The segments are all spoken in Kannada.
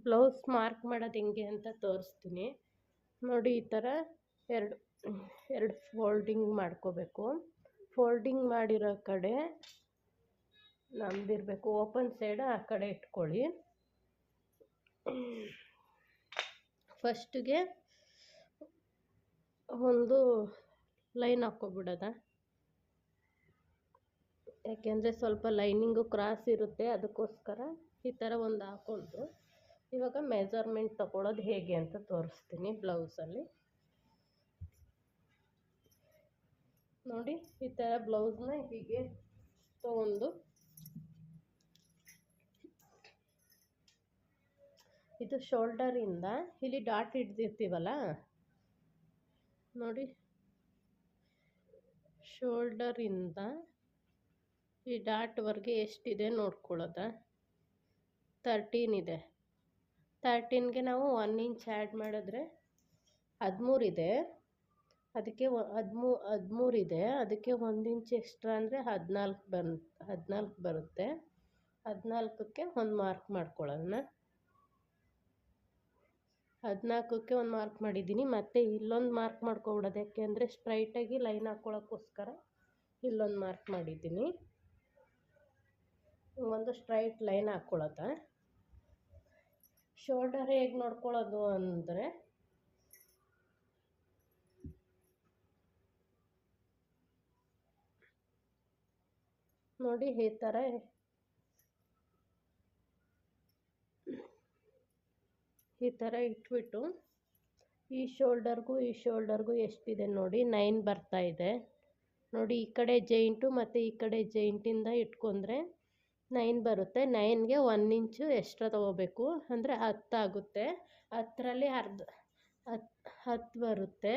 ಬ್ಲೌಸ್ ಮಾರ್ಕ್ ಮಾಡೋದು ಹೆಂಗೆ ಅಂತ ತೋರಿಸ್ತೀನಿ ನೋಡಿ. ಈ ಥರ ಎರಡು ಫೋಲ್ಡಿಂಗ್ ಮಾಡ್ಕೋಬೇಕು. ಫೋಲ್ಡಿಂಗ್ ಮಾಡಿರೋ ಕಡೆ ನಮ್ದಿರಬೇಕು ಓಪನ್ ಸೈಡ್ ಆ ಕಡೆ ಇಟ್ಕೊಳ್ಳಿ. ಫಸ್ಟಿಗೆ ಒಂದು ಲೈನ್ ಹಾಕ್ಕೊಬಿಡೋದ, ಯಾಕೆಂದರೆ ಸ್ವಲ್ಪ ಲೈನಿಂಗು ಕ್ರಾಸ್ ಇರುತ್ತೆ, ಅದಕ್ಕೋಸ್ಕರ ಈ ಥರ ಒಂದು ಹಾಕ್ಕೊಂಡು ಇವಾಗ ಮೆಜರ್ಮೆಂಟ್ ತಗೊಳ್ಳೋದು ಹೇಗೆ ಅಂತ ತೋರಿಸ್ತೀನಿ. ಬ್ಲೌಸಲ್ಲಿ ನೋಡಿ, ಈ ಥರ ಬ್ಲೌಸ್ನ ಹೀಗೆ ತಗೊಂಡು ಇದು ಶೋಲ್ಡರಿಂದ ಇಲ್ಲಿ ಡಾಟ್ ಹಿಡ್ದಿರ್ತೀವಲ್ಲ ನೋಡಿ, ಶೋಲ್ಡರಿಂದ ಈ ಡಾಟ್ವರೆಗೆ ಎಷ್ಟಿದೆ ನೋಡ್ಕೊಳ್ಳೋದ. 13 ಇದೆ. 13ಗೆ ನಾವು 1 ಇಂಚ್ ಆ್ಯಡ್ ಮಾಡಿದ್ರೆ 13 ಇದೆ, ಅದಕ್ಕೆ 13 ಇದೆ, ಅದಕ್ಕೆ 1 ಇಂಚ್ ಎಕ್ಸ್ಟ್ರಾ ಅಂದರೆ 14 ಬರುತ್ತೆ. 14ಕ್ಕೆ ಒಂದು ಮಾರ್ಕ್ ಮಾಡ್ಕೊಳ್ಳೋಣ. 14ಕ್ಕೆ ಒಂದು ಮಾರ್ಕ್ ಮಾಡಿದ್ದೀನಿ. ಮತ್ತು ಇಲ್ಲೊಂದು ಮಾರ್ಕ್ ಮಾಡ್ಕೊಬಿಡೋದು, ಯಾಕೆಂದರೆ ಸ್ಟ್ರೈಟಾಗಿ ಲೈನ್ ಹಾಕ್ಕೊಳ್ಳೋಕ್ಕೋಸ್ಕರ ಇಲ್ಲೊಂದು ಮಾರ್ಕ್ ಮಾಡಿದ್ದೀನಿ. ಒಂದು ಸ್ಟ್ರೈಟ್ ಲೈನ್ ಹಾಕ್ಕೊಳ್ಳೋದ. ಶೋಲ್ಡರ್ ಹೇಗೆ ನೋಡ್ಕೊಳ್ಳೋದು ಅಂದರೆ ನೋಡಿ, ಈ ಥರ ಇಟ್ಬಿಟ್ಟು ಈ ಶೋಲ್ಡರ್ಗೂ ಎಷ್ಟಿದೆ ನೋಡಿ, 9 ಬರ್ತಾ ಇದೆ ನೋಡಿ. ಈ ಕಡೆ ಜೈಂಟು ಮತ್ತು ಈ ಕಡೆ ಜೈಂಟಿಂದ ಇಟ್ಕೊಂಡ್ರೆ 9 ಬರುತ್ತೆ. 9ಗೆ 1 ಇಂಚು ಎಕ್ಸ್ಟ್ರಾ ತೊಗೋಬೇಕು, ಅಂದರೆ 10 ಆಗುತ್ತೆ. 10ರಲ್ಲಿ 10 ಬರುತ್ತೆ.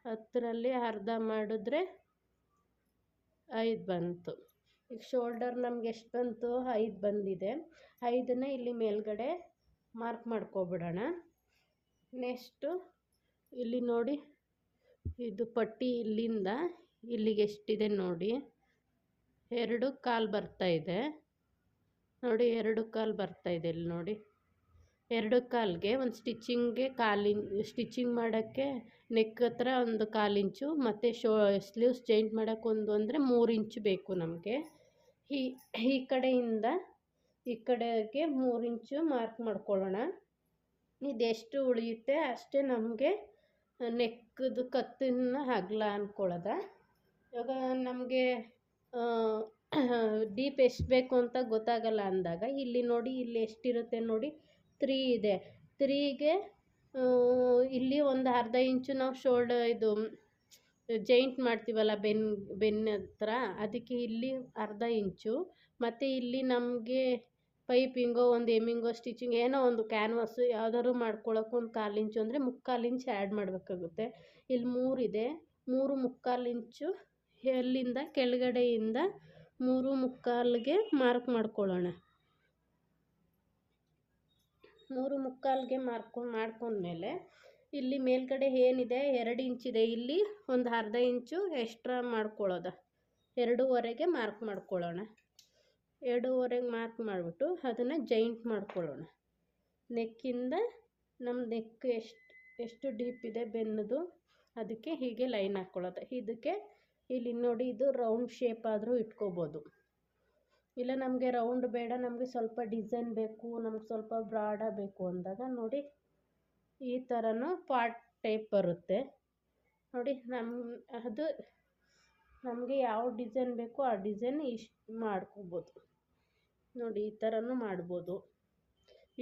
10ರಲ್ಲಿ ಅರ್ಧ ಮಾಡಿದ್ರೆ 5 ಬಂತು. ಈಗ ಶೋಲ್ಡರ್ ನಮ್ಗೆ ಎಷ್ಟು ಬಂತು? 5 ಬಂದಿದೆ. 5ನ್ನ ಇಲ್ಲಿ ಮೇಲ್ಗಡೆ ಮಾರ್ಕ್ ಮಾಡ್ಕೊಬಿಡೋಣ. ನೆಕ್ಸ್ಟು ಇಲ್ಲಿ ನೋಡಿ, ಇದು ಪಟ್ಟಿ ಇಲ್ಲಿಂದ ಇಲ್ಲಿಗೆ ಎಷ್ಟಿದೆ ನೋಡಿ, 2.25 ಬರ್ತಾಯಿದೆ ನೋಡಿ. 2.25 ಬರ್ತಾಯಿದೆ ಇಲ್ಲಿ ನೋಡಿ. 2.25ಗೆ ಒಂದು ಸ್ಟಿಚಿಂಗ್ ಮಾಡೋಕ್ಕೆ ನೆಕ್ ಹತ್ರ ಒಂದು 1/4 ಇಂಚು, ಮತ್ತು ಸ್ಲೀವ್ಸ್ ಜಾಯಿಂಟ್ ಮಾಡೋಕ್ಕೆ ಅಂದರೆ 3 ಇಂಚು ಬೇಕು ನಮಗೆ. ಈ ಕಡೆಯಿಂದ ಈ ಕಡೆಗೆ 3 ಇಂಚು ಮಾರ್ಕ್ ಮಾಡ್ಕೊಳ್ಳೋಣ. ಇದೆಷ್ಟು ಉಳಿಯುತ್ತೆ ಅಷ್ಟೇ ನಮಗೆ ನೆಕ್ಕದು ಕತ್ತಿನ ಅಗಲ ಅಂದ್ಕೊಳ್ಳೋದ. ಇವಾಗ ನಮಗೆ ಡೀಪ್ ಎಷ್ಟು ಬೇಕು ಅಂತ ಗೊತ್ತಾಗಲ್ಲ ಅಂದಾಗ ಇಲ್ಲಿ ನೋಡಿ, ಇಲ್ಲಿ ಎಷ್ಟಿರುತ್ತೆ ನೋಡಿ, 3 ಇದೆ. 3ಗೆ ಇಲ್ಲಿ ಒಂದು ಅರ್ಧ ಇಂಚು ನಾವು ಇದು ಜೈಂಟ್ ಮಾಡ್ತೀವಲ್ಲ ಬೆನ್ನ ಹತ್ರ, ಅದಕ್ಕೆ ಇಲ್ಲಿ ಅರ್ಧ ಇಂಚು, ಮತ್ತು ಇಲ್ಲಿ ನಮಗೆ ಪೈಪಿಂಗೋ ಒಂದು ಎಮ್ಮಿಂಗೋ ಸ್ಟಿಚಿಂಗ್ ಏನೋ ಒಂದು ಕ್ಯಾನ್ವಾಸು ಯಾವ್ದಾದ್ರು ಮಾಡ್ಕೊಳ್ಳೋಕೆ ಒಂದು 1/4 ಇಂಚು ಅಂದರೆ 3/4 ಇಂಚ್ ಆ್ಯಡ್ ಮಾಡಬೇಕಾಗುತ್ತೆ. ಇಲ್ಲಿ 3 ಇದೆ. 3/4 ಇಂಚು ಎಲ್ಲಿಂದ ಕೆಳಗಡೆಯಿಂದ 3/4ಗೆ ಮಾರ್ಕ್ ಮಾಡ್ಕೊಳ್ಳೋಣ. 3/4ಗೆ ಮಾಡ್ಕೊಂಡ್ಮೇಲೆ ಇಲ್ಲಿ ಮೇಲ್ಗಡೆ ಏನಿದೆ 2 ಇಂಚಿದೆ, ಇಲ್ಲಿ ಒಂದು ಅರ್ಧ ಇಂಚು ಎಕ್ಸ್ಟ್ರಾ ಮಾಡ್ಕೊಳ್ಳೋದ. 2.5ಗೆ ಮಾರ್ಕ್ ಮಾಡ್ಕೊಳ್ಳೋಣ. 2.5ಗೆ ಮಾರ್ಕ್ ಮಾಡಿಬಿಟ್ಟು ಅದನ್ನು ಜಾಯಿಂಟ್ ಮಾಡ್ಕೊಳ್ಳೋಣ. ನೆಕ್ಕಿಂದ ನಮ್ಮ ನೆಕ್ ಎಷ್ಟು ಡೀಪ್ ಇದೆ ಬೆನ್ನದು, ಅದಕ್ಕೆ ಹೀಗೆ ಲೈನ್ ಹಾಕ್ಕೊಳ್ಳೋದು. ಇದಕ್ಕೆ ಇಲ್ಲಿ ನೋಡಿ, ಇದು ರೌಂಡ್ ಶೇಪ್ ಆದರೂ ಇಟ್ಕೋಬೋದು, ಇಲ್ಲ ನಮಗೆ ರೌಂಡ್ ಬೇಡ, ನಮಗೆ ಸ್ವಲ್ಪ ಡಿಸೈನ್ ಬೇಕು, ನಮ್ಗೆ ಸ್ವಲ್ಪ ಬ್ರಾಡ ಬೇಕು ಅಂದಾಗ ನೋಡಿ ಈ ಥರನೂ ಪಾರ್ಟ್ ಟೈಪ್ ಬರುತ್ತೆ ನೋಡಿ. ಅದು ನಮಗೆ ಯಾವ ಡಿಸೈನ್ ಬೇಕೋ ಆ ಡಿಸೈನ್ ಇಷ್ಟು ಮಾಡ್ಕೋಬೋದು ನೋಡಿ. ಈ ಥರನೂ ಮಾಡ್ಬೋದು.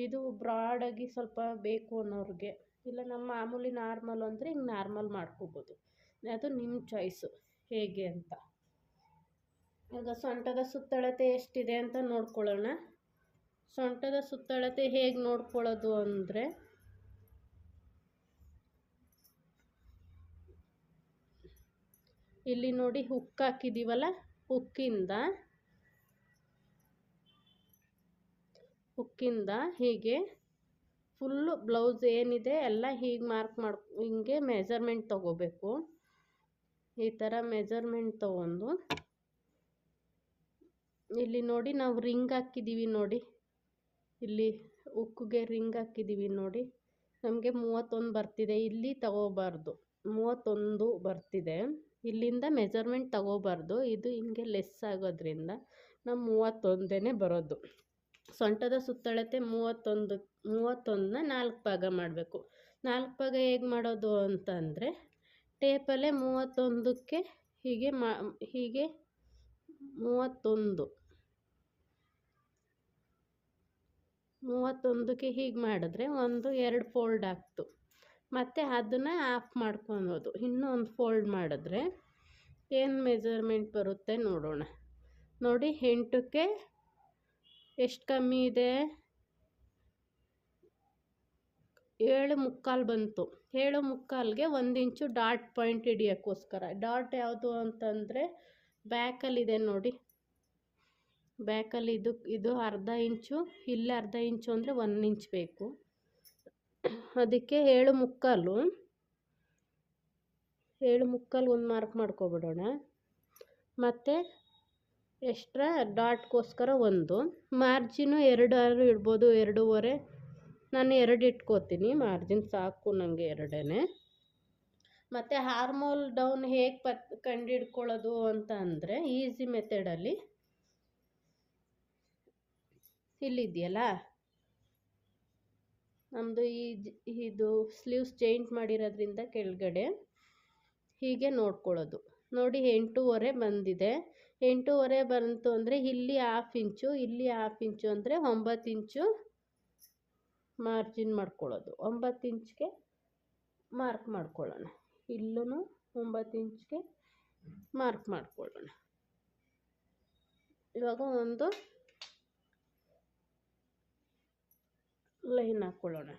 ಇದು ಬ್ರಾಡಾಗಿ ಸ್ವಲ್ಪ ಬೇಕು ಅನ್ನೋರಿಗೆ, ಇಲ್ಲ ನಮ್ಮ ಮಾಮೂಲಿ ನಾರ್ಮಲ್ ಅಂದರೆ ಹಿಂಗೆ ನಾರ್ಮಲ್ ಮಾಡ್ಕೋಬೋದು. ಅದು ನಿಮ್ಮ ಚಾಯ್ಸು ಹೇಗೆ ಅಂತ. ಈಗ ಸೊಂಟದ ಸುತ್ತಳತೆ ಎಷ್ಟಿದೆ ಅಂತ ನೋಡ್ಕೊಳ್ಳೋಣ. ಸೊಂಟದ ಸುತ್ತಳತೆ ಹೇಗೆ ನೋಡ್ಕೊಳ್ಳೋದು ಅಂದರೆ ಇಲ್ಲಿ ನೋಡಿ, ಹುಕ್ ಹಾಕಿದ್ದೀವಲ್ಲ, ಹುಕ್ಕಿಂದ ಹೀಗೆ ಫುಲ್ಲು ಬ್ಲೌಸ್ ಏನಿದೆ ಎಲ್ಲ ಹೀಗೆ ಹಿಂಗೆ ಮೆಜರ್ಮೆಂಟ್ ತೊಗೋಬೇಕು. ಈ ಥರ ಮೆಜರ್ಮೆಂಟ್ ತೊಗೊಂಡು ಇಲ್ಲಿ ನೋಡಿ ನಾವು ರಿಂಗ್ ಹಾಕಿದ್ದೀವಿ ನೋಡಿ, ಇಲ್ಲಿ ಉಕ್ಕಿಗೆ ರಿಂಗ್ ಹಾಕಿದ್ದೀವಿ ನೋಡಿ, ನಮಗೆ 31 ಬರ್ತಿದೆ. ಇಲ್ಲಿ ತಗೋಬಾರ್ದು, 31 ಬರ್ತಿದೆ. ಇಲ್ಲಿಂದ ಮೆಜರ್ಮೆಂಟ್ ತಗೋಬಾರ್ದು, ಇದು ಹಿಂಗೆ ಲೆಸ್ ಆಗೋದ್ರಿಂದ ನಾವು 31 ಬರೋದು. ಸೊಂಟದ ಸುತ್ತಳತೆ 31ನ 4 ಭಾಗ ಮಾಡಬೇಕು. 4 ಭಾಗ ಹೇಗೆ ಮಾಡೋದು ಅಂತಂದರೆ, ಟೇಪಲ್ಲೇ 31ಕ್ಕೆ ಹೀಗೆ ಹೀಗೆ 31ಕ್ಕೆ ಹೀಗೆ ಮಾಡಿದ್ರೆ 2 ಫೋಲ್ಡ್ ಆಗ್ತು. ಮತ್ತು ಅದನ್ನು ಆಫ್ ಮಾಡ್ಕೊಳೋದು. ಇನ್ನೂ ಒಂದು ಫೋಲ್ಡ್ ಮಾಡಿದ್ರೆ ಏನು ಮೆಜರ್ಮೆಂಟ್ ಬರುತ್ತೆ ನೋಡೋಣ. ನೋಡಿ 8ಕ್ಕೆ ಎಷ್ಟು ಕಮ್ಮಿ ಇದೆ, 7.75 ಬಂತು. 7.75ಗೆ 1 ಇಂಚು ಡಾಟ್ ಪಾಯಿಂಟ್ ಹಿಡಿಯೋಕ್ಕೋಸ್ಕರ. ಡಾಟ್ ಯಾವುದು ಅಂತಂದರೆ ಬ್ಯಾಕಲ್ಲಿದೆ ನೋಡಿ, ಬ್ಯಾಕಲ್ಲಿ ಇದು ಅರ್ಧ ಇಂಚು, ಇಲ್ಲಿ ಅರ್ಧ ಇಂಚು ಅಂದರೆ 1 ಇಂಚ್ ಬೇಕು. ಅದಕ್ಕೆ 7.75 ಒಂದು ಮಾರ್ಕ್ ಮಾಡ್ಕೊಬಿಡೋಣ. ಮತ್ತು ಎಕ್ಸ್ಟ್ರಾ ಡಾಟ್ಗೋಸ್ಕರ ಒಂದು ಮಾರ್ಜಿನು 2 ಇಡ್ಬೋದು, 2.5. ನಾನು 2 ಇಟ್ಕೋತೀನಿ, ಮಾರ್ಜಿನ್ ಸಾಕು ನನಗೆ 2. ಮತ್ತು ಹಾರ್ಮೋಲ್ ಡೌನ್ ಹೇಗೆ ಕಂಡುಹಿಡ್ಕೊಳ್ಳೋದು ಅಂತ ಅಂದರೆ, ಈಸಿ ಮೆಥಡಲ್ಲಿ ಇಲ್ಲಿದೆಯಲ್ಲ ನಮ್ಮದು ಇದು ಸ್ಲೀವ್ಸ್ ಜಾಯಿಂಟ್ ಮಾಡಿರೋದ್ರಿಂದ ಕೆಳಗಡೆ ಹೀಗೆ ನೋಡ್ಕೊಳ್ಳೋದು. ನೋಡಿ 8.5 ಬಂದಿದೆ. 8.5 ಬಂತು ಅಂದರೆ ಇಲ್ಲಿ 1/2 ಇಂಚು, ಇಲ್ಲಿ 1/2 ಇಂಚು ಅಂದರೆ 9 ಇಂಚು ಮಾರ್ಜಿನ್ ಮಾಡ್ಕೊಳ್ಳೋದು. 9 ಇಂಚ್ಗೆ ಮಾರ್ಕ್ ಮಾಡ್ಕೊಳ್ಳೋಣ. ಇಲ್ಲೂ 9 ಇಂಚ್ಗೆ ಮಾರ್ಕ್ ಮಾಡ್ಕೊಳ್ಳೋಣ. ಇವಾಗ ಒಂದು ಲೈನ್ ಹಾಕ್ಕೊಳ್ಳೋಣ.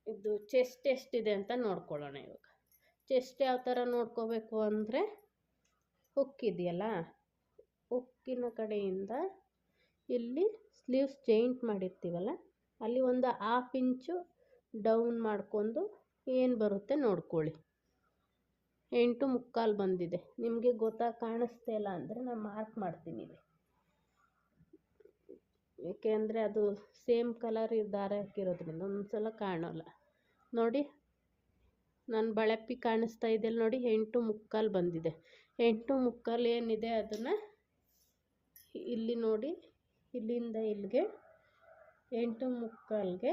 ಇದು ಚೆಸ್ಟ್ ಎಷ್ಟಿದೆ ಅಂತ ನೋಡ್ಕೊಳ್ಳೋಣ. ಇವಾಗ ಚೆಸ್ಟ್ ಯಾವ ಥರ ನೋಡ್ಕೋಬೇಕು ಅಂದರೆ, ಹುಕ್ಕಿದೆಯಲ್ಲ, ಹುಕ್ಕಿನ ಕಡೆಯಿಂದ ಇಲ್ಲಿ ಸ್ಲೀವ್ಸ್ ಜಾಯಿಂಟ್ ಮಾಡಿರ್ತೀವಲ್ಲ, ಅಲ್ಲಿ ಒಂದು 1/2 ಇಂಚು ಡೌನ್ ಮಾಡ್ಕೊಂಡು ಏನು ಬರುತ್ತೆ ನೋಡ್ಕೊಳ್ಳಿ. 8.75 ಬಂದಿದೆ. ನಿಮಗೆ ಕಾಣಿಸ್ತಾ ಇಲ್ಲ ಅಂದರೆ ನಾನು ಮಾರ್ಕ್ ಮಾಡ್ತೀನಿ ಇಲ್ಲಿ, ಏಕೆಂದರೆ ಅದು ಸೇಮ್ ಕಲರ್ ದಾರ ಹಾಕಿರೋದ್ರಿಂದ ಒಂದ್ಸಲ ಕಾಣೋಲ್ಲ. ನೋಡಿ ನಾನು ಬಳಪಿ ಕಾಣಿಸ್ತಾ ಇದೆಯಲ್ಲ ನೋಡಿ, 8.75 ಬಂದಿದೆ. 8.75 ಏನಿದೆ ಅದನ್ನು ಇಲ್ಲಿ ನೋಡಿ, ಇಲ್ಲಿಂದ ಇಲ್ಲಿಗೆ 8.75ಗೆ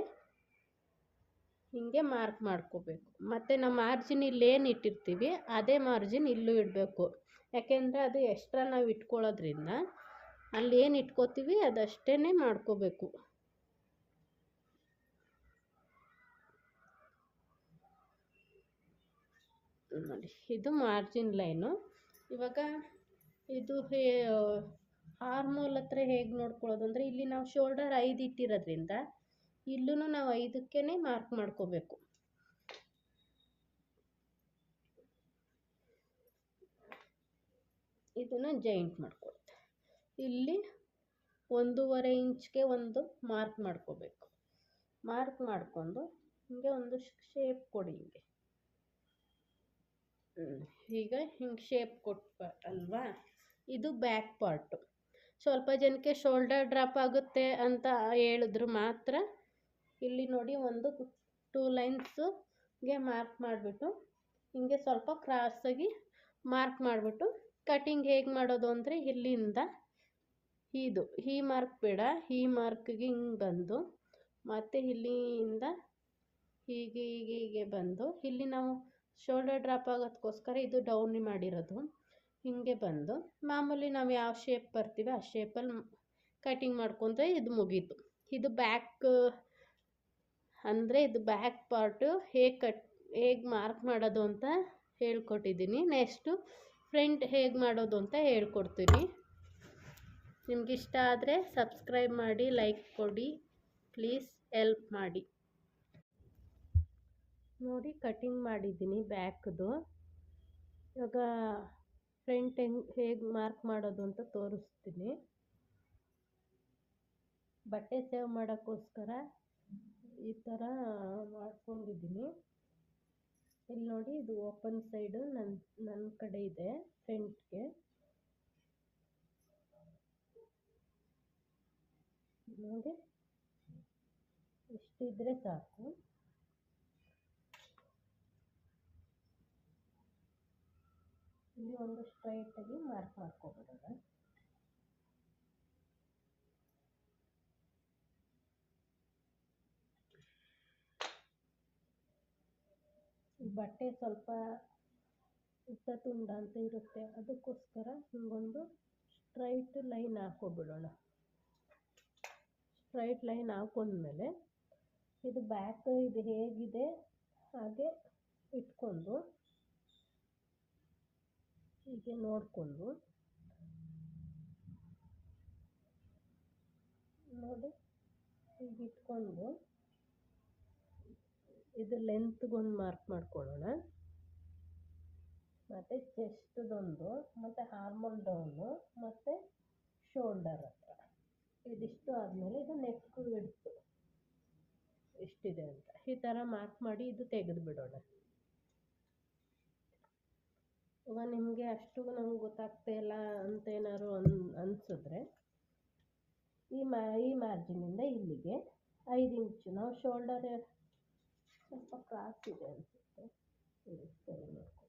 ಹಿಂಗೆ ಮಾರ್ಕ್ ಮಾಡ್ಕೋಬೇಕು. ಮತ್ತು ನಾವು ಮಾರ್ಜಿನ್ ಇಲ್ಲೇನು ಇಟ್ಟಿರ್ತೀವಿ ಅದೇ ಮಾರ್ಜಿನ್ ಇಲ್ಲೂ ಇಡಬೇಕು. ಯಾಕೆಂದರೆ ಅದು ಎಕ್ಸ್ಟ್ರಾ ನಾವು ಇಟ್ಕೊಳ್ಳೋದ್ರಿಂದ ಅಲ್ಲಿ ಏನು ಇಟ್ಕೋತೀವಿ ಅದಷ್ಟೇ ಮಾಡ್ಕೋಬೇಕು. ನೋಡಿ ಇದು ಮಾರ್ಜಿನ್ ಲೈನು. ಇವಾಗ ಇದು ಆರ್ಮೋಲ್ ಹತ್ರ ಹೇಗೆ ನೋಡ್ಕೊಳ್ಳೋದು ಅಂದರೆ, ಇಲ್ಲಿ ನಾವು ಶೋಲ್ಡರ್ 5 ಇಟ್ಟಿರೋದ್ರಿಂದ ಇಲ್ಲೂ ನಾವು 5ಕ್ಕೆ ಮಾರ್ಕ್ ಮಾಡ್ಕೋಬೇಕು. ಇದನ್ನು ಜಾಯಿಂಟ್ ಮಾಡ್ಕೊಳುತ್ತೆ. ಇಲ್ಲಿ 1.5 ಇಂಚ್ಗೆ ಒಂದು ಮಾರ್ಕ್ ಮಾಡ್ಕೋಬೇಕು. ಮಾರ್ಕ್ ಮಾಡ್ಕೊಂಡು ಹಿಂಗೆ ಒಂದು ಶೇಪ್ ಕೊಡಿ. ಈಗ ಹಿಂಗೆ ಶೇಪ್ ಅಲ್ವಾ, ಇದು ಬ್ಯಾಕ್ ಪಾರ್ಟು. ಸ್ವಲ್ಪ ಜನಕ್ಕೆ ಶೋಲ್ಡರ್ ಡ್ರಾಪ್ ಆಗುತ್ತೆ ಅಂತ ಹೇಳಿದ್ರು ಮಾತ್ರ ಇಲ್ಲಿ ನೋಡಿ ಒಂದು 2 ಲೈನ್ಸ್ಗೆ ಮಾರ್ಕ್ ಮಾಡಿಬಿಟ್ಟು ಹಿಂಗೆ ಸ್ವಲ್ಪ ಕ್ರಾಸಾಗಿ ಮಾರ್ಕ್ ಮಾಡಿಬಿಟ್ಟು ಕಟಿಂಗ್ ಹೇಗೆ ಮಾಡೋದು ಅಂದರೆ, ಇಲ್ಲಿಂದ ಈ ಮಾರ್ಕ್ ಬೇಡ, ಈ ಮಾರ್ಕ್ಗೆ ಹಿಂಗೆ ಬಂದು ಮತ್ತು ಇಲ್ಲಿಂದ ಹೀಗೆ ಹೀಗೆ ಹೀಗೆ ಬಂದು ಇಲ್ಲಿ ನಾವು ಶೋಲ್ಡರ್ ಡ್ರಾಪ್ ಆಗೋದಕ್ಕೋಸ್ಕರ ಇದು ಡೌನ್ ಮಾಡಿರೋದು. ಹಿಂಗೆ ಬಂದು ಮಾಮೂಲಿ ನಾವು ಯಾವ ಶೇಪ್ ಬರ್ತೀವಿ ಆ ಶೇಪಲ್ಲಿ ಕಟಿಂಗ್ ಮಾಡ್ಕೊಂಡ್ರೆ ಇದು ಮುಗೀತು. ಇದು ಬ್ಯಾಕ್ ಅಂದರೆ ಇದು ಬ್ಯಾಕ್ ಪಾರ್ಟು ಹೇಗೆ ಮಾರ್ಕ್ ಮಾಡೋದು ಅಂತ ಹೇಳ್ಕೊಟ್ಟಿದ್ದೀನಿ. ನೆಕ್ಸ್ಟು ಫ್ರಂಟ್ ಹೇಗೆ ಮಾಡೋದು ಅಂತ ಹೇಳ್ಕೊಡ್ತೀನಿ. ನಿಮಗಿಷ್ಟ ಆದರೆ ಸಬ್ಸ್ಕ್ರೈಬ್ ಮಾಡಿ, ಲೈಕ್ ಕೊಡಿ, ಪ್ಲೀಸ್ ಹೆಲ್ಪ್ ಮಾಡಿ. ನೋಡಿ ಕಟಿಂಗ್ ಮಾಡಿದ್ದೀನಿ ಬ್ಯಾಕ್ದು. ಇವಾಗ ಫ್ರಂಟ್ ಹೇಗೆ ಮಾರ್ಕ್ ಮಾಡೋದು ಅಂತ ತೋರಿಸ್ತೀನಿ. ಬಟ್ಟೆ ಸೇವ್ ಮಾಡೋಕ್ಕೋಸ್ಕರ ಈ ಥರ ಮಾಡ್ಕೊಂಡಿದ್ದೀನಿ. ಇಲ್ಲಿ ನೋಡಿ ಇದು ಓಪನ್ ಸೈಡು ನನ್ನ ಕಡೆ ಇದೆ ಫ್ರಂಟ್ಗೆ. ನೋಡಿ ಇಷ್ಟಿದ್ರೆ ಸಾಕು. ಇಲ್ಲಿ ಒಂದು ಸ್ಟ್ರೈಟಾಗಿ ಮಾರ್ಕ್ ಮಾಡ್ಕೊಬಿಡೋಣ. ಈ ಬಟ್ಟೆ ಸ್ವಲ್ಪ ಉದ್ದ ತುಂಡ ಅಂತ ಇರುತ್ತೆ, ಅದಕ್ಕೋಸ್ಕರ ಹಿಂಗೊಂದು ಸ್ಟ್ರೈಟ್ ಲೈನ್ ಹಾಕ್ಕೊಬಿಡೋಣ. ಸ್ಟ್ರೈಟ್ ಲೈನ್ ಹಾಕೊಂಡ್ಮೇಲೆ ಇದು ಬ್ಯಾಕ್ ಇದು ಹೇಗಿದೆ ಹಾಗೆ ಇಟ್ಕೊಂಡು ಹೀಗೆ ನೋಡಿಕೊಂಡು ನೋಡಿ ಹೀಗೆ ಇಟ್ಕೊಂಡು ಇದು ಲೆಂತ್ಗೊಂದು ಮಾರ್ಕ್ ಮಾಡ್ಕೊಳ್ಳೋಣ. ಮತ್ತು ಚೆಸ್ಟ್ದೊಂದು, ಮತ್ತು ಆರ್ಮಲ್ ಡೌನು, ಮತ್ತು ಶೋಲ್ಡರ್ ಹತ್ರ ಇದಿಷ್ಟು ಆದಮೇಲೆ ಇದು ನೆಕ್ ವಿಡ್ತು ಎಷ್ಟಿದೆ ಅಂತ ಈ ಥರ ಮಾರ್ಕ್ ಮಾಡಿ ಇದು ತೆಗೆದು ಬಿಡೋಣ. ಇವಾಗ ನಿಮಗೆ ಅಷ್ಟು ನಮ್ಗೆ ಗೊತ್ತಾಗ್ತಾ ಇಲ್ಲ ಅಂತ ಏನಾದ್ರು ಅನಿಸಿದ್ರೆ ಈ ಮಾರ್ಜಿನಿಂದ ಇಲ್ಲಿಗೆ 5 ಇಂಚು ನಾವು ಶೋಲ್ಡರ್ ಸ್ವಲ್ಪ ಕ್ರಾಸ್ ಇದೆ ಅನಿಸುತ್ತೆ, ಸರಿ ನೋಡ್ಕೊ.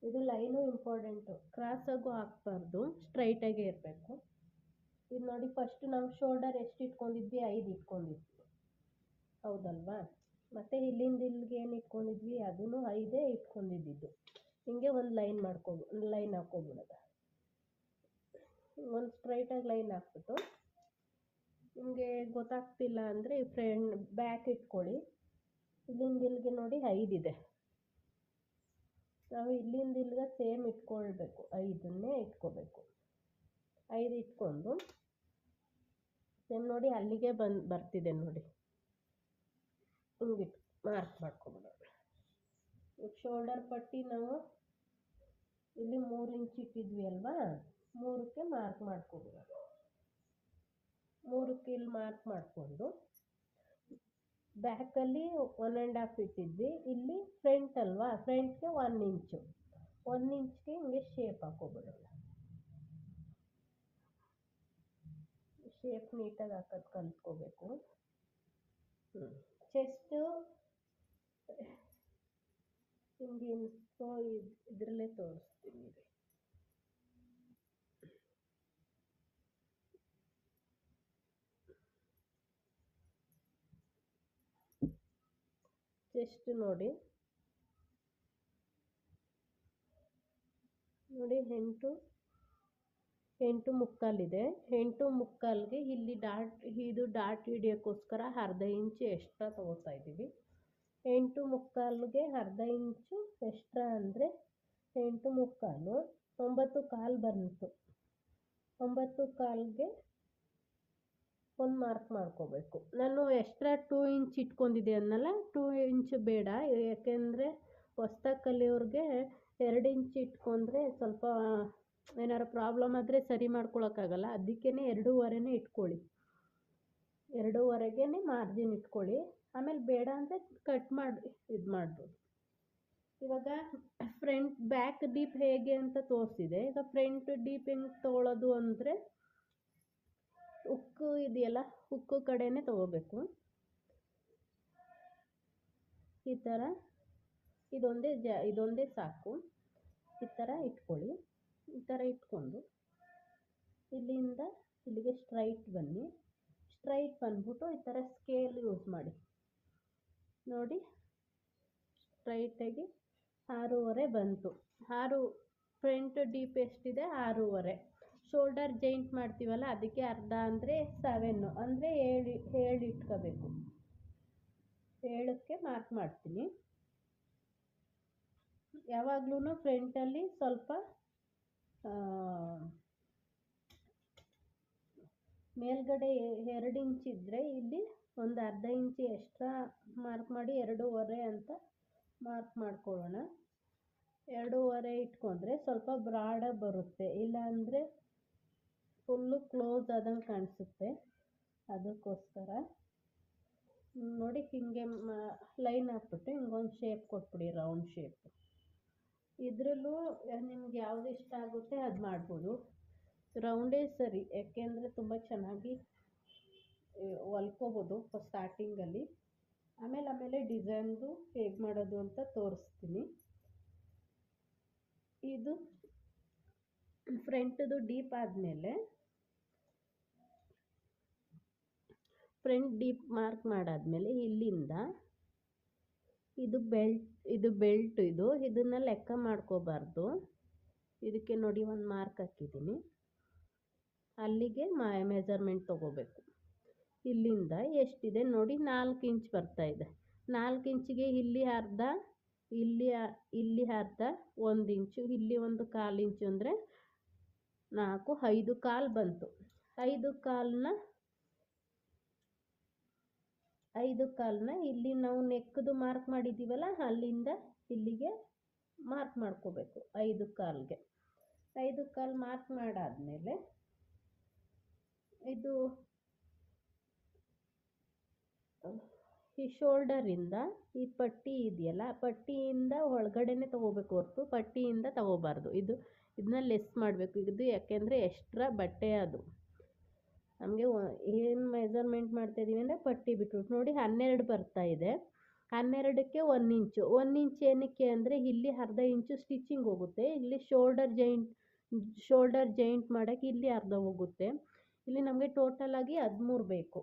ಇದು ಲೈನು ಇಂಪಾರ್ಟೆಂಟು, ಕ್ರಾಸಾಗೂ ಹಾಕ್ಬಾರ್ದು, ಸ್ಟ್ರೈಟಾಗೇ ಇರಬೇಕು. ಇದು ನೋಡಿ ಫಸ್ಟ್ ನಾವು ಶೋಲ್ಡರ್ ಎಷ್ಟು ಇಟ್ಕೊಂಡಿದ್ವಿ, 5 ಇಟ್ಕೊಂಡಿದ್ವಿ ಹೌದಲ್ವಾ. ಮತ್ತು ಇಲ್ಲಿಂದ ಇಲ್ಲಿಗೆ ಏನು ಇಟ್ಕೊಂಡಿದ್ವಿ ಅದೂ 5 ಇಟ್ಕೊಂಡಿದ್ದು. ಹಿಂಗೆ ಒಂದು ಲೈನ್ ಹಾಕ್ಕೊಬಿಡೋದು. ಒಂದು ಸ್ಟ್ರೈಟಾಗಿ ಲೈನ್ ಹಾಕ್ಬಿಟ್ಟು ನಿಮಗೆ ಗೊತ್ತಾಗ್ತಿಲ್ಲ ಅಂದರೆ ಬ್ಯಾಕ್ ಇಟ್ಕೊಳ್ಳಿ. ಇಲ್ಲಿಂದ ಇಲ್ಲಿಗೆ ನೋಡಿ 5 ಇದೆ, ನಾವು ಇಲ್ಲಿಂದ ಇಲ್ಲಿಗೆ ಸೇಮ್ ಇಟ್ಕೊಳ್ಬೇಕು, 5ನ್ನೇ ಇಟ್ಕೋಬೇಕು. 5 ಇಟ್ಕೊಂಡು ಸೇಮ್ ನೋಡಿ ಅಲ್ಲಿಗೆ ಬರ್ತಿದೆ ನೋಡಿ, ಹಿಂಗಿಟ್ಟು ಮಾರ್ಕ್ ಮಾಡ್ಕೊಬಿಡೋಣ. ಈಗ ಶೋಲ್ಡರ್ ಪಟ್ಟಿ ನಾವು ಇಲ್ಲಿ 3 ಇಂಚ್ ಇಟ್ಟಿದ್ವಿ ಅಲ್ವಾ, 3ಕ್ಕೆ ಮಾರ್ಕ್ ಮಾಡ್ಕೊಬಿಡೋಣ. 3ಕ್ಕೆ ಇಲ್ಲಿ ಮಾರ್ಕ್ ಮಾಡಿಕೊಂಡು ಬ್ಯಾಕಲ್ಲಿ 1.5 ಇಟ್ಟಿದ್ವಿ, ಇಲ್ಲಿ ಫ್ರಂಟ್ ಅಲ್ವಾ, ಫ್ರಂಟ್ಗೆ 1 ಇಂಚು, 1 ಇಂಚ್ಗೆ ಹಿಂಗೆ ಶೇಪ್ ಹಾಕ್ಕೊಬಿಡೋಣ. ಶೇಪ್ ನೀಟಾಗಿ ಹಾಕೋದು ಕಲಿತ್ಕೋಬೇಕು. ಚೆಸ್ಟು ಹಿಂಗೆ ಇದರಲ್ಲೇ ತೋರಿಸ್ತೀನಿ. ಚೆಸ್ಟ್ ನೋಡಿ 8 ಮುಕ್ಕಾಲಿದೆ. 8 ಮುಕ್ಕಾಲ್ಗೆ ಇಲ್ಲಿ ಡಾಟ್ ಹಿಡಿಯೋಕ್ಕೋಸ್ಕರ ಅರ್ಧ ಇಂಚು ಎಕ್ಸ್ಟ್ರಾ ತಗೋತಾ ಇದ್ದೀವಿ. 8 ಮುಕ್ಕಾಲ್ಗೆ ಅರ್ಧ ಇಂಚು ಎಕ್ಸ್ಟ್ರಾ ಅಂದರೆ 8 ಮುಕ್ಕಾಲು 9 ಕಾಲು ಬಂತು. 9 ಕಾಲಿಗೆ ಒಂದು ಮಾರ್ಕ್ ಮಾಡ್ಕೋಬೇಕು. ನಾನು ಎಕ್ಸ್ಟ್ರಾ 2 ಇಂಚ್ ಇಟ್ಕೊಂಡಿದ್ದೆ ಅನ್ನಲ್ಲ, 2 ಇಂಚ್ ಬೇಡ, ಯಾಕೆಂದರೆ ಹೊಸ್ದಾಗಿ ಕಲಿಯೋರಿಗೆ 2 ಇಂಚ್ ಇಟ್ಕೊಂಡ್ರೆ ಸ್ವಲ್ಪ ಏನಾರು ಪ್ರಾಬ್ಲಮ್ ಆದರೆ ಸರಿ ಮಾಡ್ಕೊಳಕ್ಕಾಗಲ್ಲ. ಅದಕ್ಕೇ 2.5ನೇ ಇಟ್ಕೊಳ್ಳಿ, 2.5ಗೆ ಮಾರ್ಜಿನ್ ಇಟ್ಕೊಳ್ಳಿ. ಆಮೇಲೆ ಬೇಡ ಅಂದರೆ ಕಟ್ ಮಾಡಿ ಇದು ಮಾಡ್ಬೋದು. ಇವಾಗ ಬ್ಯಾಕ್ ಡೀಪ್ ಹೇಗೆ ಅಂತ ತೋರಿಸಿದೆ. ಈಗ ಫ್ರಂಟ್ ಡೀಪ್ ಹೆಂಗೆ ತೊಗೊಳ್ಳೋದು ಅಂದರೆ ಹುಕ್ಕು ಇದೆಯಲ್ಲ, ಹುಕ್ಕು ಕಡೆನೇ ತಗೋಬೇಕು. ಈ ಥರ ಇದೊಂದೇ ಸಾಕು. ಈ ಥರ ಇಟ್ಕೊಳ್ಳಿ. ಈ ಥರ ಇಟ್ಕೊಂಡು ಇಲ್ಲಿಂದ ಇಲ್ಲಿಗೆ ಸ್ಟ್ರೈಟ್ ಬನ್ನಿ. ಸ್ಟ್ರೈಟ್ ಬಂದ್ಬಿಟ್ಟು ಈ ಥರ ಸ್ಕೇಲ್ ಯೂಸ್ ಮಾಡಿ ನೋಡಿ, ಸ್ಟ್ರೈಟಾಗಿ 6.5 ಬಂತು. ಫ್ರಂಟ್ ಡೀಪ್ ಎಷ್ಟಿದೆ 6.5. ಶೋಲ್ಡರ್ ಜಾಯಿಂಟ್ ಮಾಡ್ತೀವಲ್ಲ ಅದಕ್ಕೆ ಅರ್ಧ ಅಂದರೆ 7 ಅಂದರೆ 7 ಇಟ್ಕೋಬೇಕು. 7ಕ್ಕೆ ಮಾರ್ಕ್ ಮಾಡ್ತೀನಿ. ಯಾವಾಗಲೂ ಫ್ರಂಟಲ್ಲಿ ಸ್ವಲ್ಪ ಮೇಲ್ಗಡೆ 2 ಇಂಚ್ ಇದ್ದರೆ ಇಲ್ಲಿ ಒಂದು ಅರ್ಧ ಇಂಚು ಎಕ್ಸ್ಟ್ರಾ ಮಾರ್ಕ್ ಮಾಡಿ 2.5 ಅಂತ ಮಾರ್ಕ್ ಮಾಡ್ಕೊಳ್ಳೋಣ. 2.5 ಇಟ್ಕೊಂಡ್ರೆ ಸ್ವಲ್ಪ ಬ್ರಾಡಾಗಿ ಬರುತ್ತೆ, ಇಲ್ಲಾಂದರೆ ಫುಲ್ಲು ಕ್ಲೋಸ್ ಆದಂಗೆ ಕಾಣಿಸುತ್ತೆ. ಅದಕ್ಕೋಸ್ಕರ ನೋಡಿ ಹಿಂಗೆ ಲೈನ್ ಹಾಕ್ಬಿಟ್ಟು ಹಿಂಗೊಂದು ಶೇಪ್ ಕೊಟ್ಬಿಡಿ, ರೌಂಡ್ ಶೇಪ್. ಇದರಲ್ಲೂ ನಿಮ್ಗೆ ಯಾವುದು ಇಷ್ಟ ಆಗುತ್ತೆ ಅದು ಮಾಡ್ಬೋದು. ರೌಂಡೇ ಸರಿ, ಯಾಕೆಂದರೆ ತುಂಬ ಚೆನ್ನಾಗಿ ಹೊಲ್ಕೋಬೋದು ಸ್ಟಾರ್ಟಿಂಗಲ್ಲಿ. ಆಮೇಲೆ ಡಿಸೈನ್ದು ಹೇಗೆ ಮಾಡೋದು ಅಂತ ತೋರಿಸ್ತೀನಿ. ಇದು ಫ್ರಂಟ್ದು ಡೀಪ್ ಆದಮೇಲೆ ಫ್ರಂಟ್ ಡೀಪ್ ಮಾರ್ಕ್ ಮಾಡಾದ್ಮೇಲೆ ಇಲ್ಲಿಂದ ಇದು ಬೆಲ್ಟ್ ಇದನ್ನು ಲೆಕ್ಕ ಮಾಡ್ಕೋಬಾರ್ದು. ಇದಕ್ಕೆ ನೋಡಿ ಒಂದು ಮಾರ್ಕ್ ಹಾಕಿದ್ದೀನಿ, ಅಲ್ಲಿಗೆ ಮೆಜರ್ಮೆಂಟ್ ತೊಗೋಬೇಕು. ಇಲ್ಲಿಂದ ಎಷ್ಟಿದೆ ನೋಡಿ, 4 ಇಂಚ್ ಬರ್ತಾ ಇದೆ. 4 ಇಂಚಿಗೆ ಇಲ್ಲಿ ಅರ್ಧ, ಇಲ್ಲಿ ಅರ್ಧ, 1 ಇಂಚು, ಇಲ್ಲಿ 1/4 ಇಂಚು ಅಂದರೆ 4, 5 ಕಾಲು ಬಂತು. 5 ಕಾಲನ್ನ ಇಲ್ಲಿ ನಾವು ನೆಕ್ದು ಮಾರ್ಕ್ ಮಾಡಿದ್ದೀವಲ್ಲ, ಅಲ್ಲಿಂದ ಇಲ್ಲಿಗೆ ಮಾರ್ಕ್ ಮಾಡ್ಕೋಬೇಕು. 5 ಕಾಲಿಗೆ 5 ಕಾಲು ಮಾರ್ಕ್ ಮಾಡಾದ್ಮೇಲೆ ಇದು ಈ ಶೋಲ್ಡರಿಂದ ಈ ಪಟ್ಟಿ ಇದೆಯಲ್ಲ, ಪಟ್ಟಿಯಿಂದ ಒಳಗಡೆನೆ ತೊಗೋಬೇಕು ಹೊರತು ಪಟ್ಟಿಯಿಂದ ತಗೋಬಾರ್ದು. ಇದನ್ನ ಲೆಸ್ ಮಾಡಬೇಕು. ಇದು ಯಾಕೆಂದರೆ ಎಕ್ಸ್ಟ್ರಾ ಬಟ್ಟೆ ಅದು ನಮಗೆ ಏನು ಮೆಜರ್ಮೆಂಟ್ ಮಾಡ್ತಾಯಿದ್ದೀವಿ ಅಂದರೆ ಪಟ್ಟಿ ಬಿಟ್ಬಿಟ್ಟು ನೋಡಿ 12 ಬರ್ತಾ ಇದೆ. 12ಕ್ಕೆ 1 ಇಂಚು. 1 ಇಂಚ್ ಏನಕ್ಕೆ ಅಂದರೆ ಇಲ್ಲಿ ಅರ್ಧ ಇಂಚು ಸ್ಟಿಚಿಂಗ್ ಹೋಗುತ್ತೆ, ಇಲ್ಲಿ ಶೋಲ್ಡರ್ ಜಾಯಿಂಟ್ ಮಾಡೋಕ್ಕೆ ಇಲ್ಲಿ ಅರ್ಧ ಹೋಗುತ್ತೆ. ಇಲ್ಲಿ ನಮಗೆ ಟೋಟಲ್ ಆಗಿ 13 ಬೇಕು.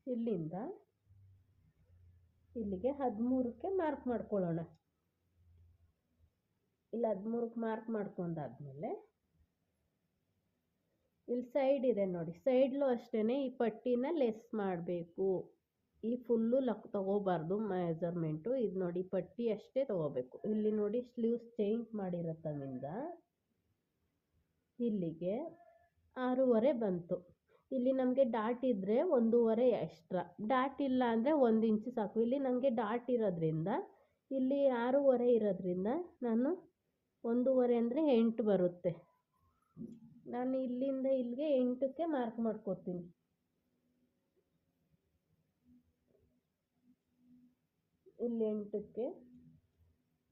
ಇಲ್ಲಿಂದ ಇಲ್ಲಿಗೆ 13ಕ್ಕೆ ಮಾರ್ಕ್ ಮಾಡ್ಕೊಳ್ಳೋಣ. ಇಲ್ಲಿ 13ಕ್ಕೆ ಮಾರ್ಕ್ ಮಾಡ್ಕೊಂಡಾದ್ಮೇಲೆ ಇಲ್ಲಿ ಸೈಡ್ ಇದೆ ನೋಡಿ, ಸೈಡ್ಲು ಅಷ್ಟೇ ಈ ಪಟ್ಟಿನ ಲೆಸ್ ಮಾಡಬೇಕು. ಈ ಫುಲ್ಲು ತಗೋಬಾರ್ದು ಮೆಜರ್ಮೆಂಟು. ಇದು ನೋಡಿ ಪಟ್ಟಿ ಅಷ್ಟೇ ತಗೋಬೇಕು. ಇಲ್ಲಿ ನೋಡಿ ಸ್ಲೀವ್ಸ್ ಜಾಯಿಂಟ್ ಮಾಡಿರೋದ್ರಿಂದ ಇಲ್ಲಿಗೆ 6.5 ಬಂತು. ಇಲ್ಲಿ ನಮಗೆ ಡಾಟ್ ಇದ್ದರೆ 1.5 ಎಕ್ಸ್ಟ್ರಾ, ಡಾಟ್ ಇಲ್ಲ ಅಂದರೆ 1 ಇಂಚು ಸಾಕು. ಇಲ್ಲಿ ನನಗೆ ಡಾಟ್ ಇರೋದ್ರಿಂದ ಇಲ್ಲಿ 6.5 ಇರೋದ್ರಿಂದ ನಾನು 1.5 ಅಂದರೆ 8 ಬರುತ್ತೆ. ನಾನು ಇಲ್ಲಿಂದ ಇಲ್ಲಿಗೆ 8ಕ್ಕೆ ಮಾರ್ಕ್ ಮಾಡ್ಕೋತೀನಿ. ಇಲ್ಲಿ 8ಕ್ಕೆ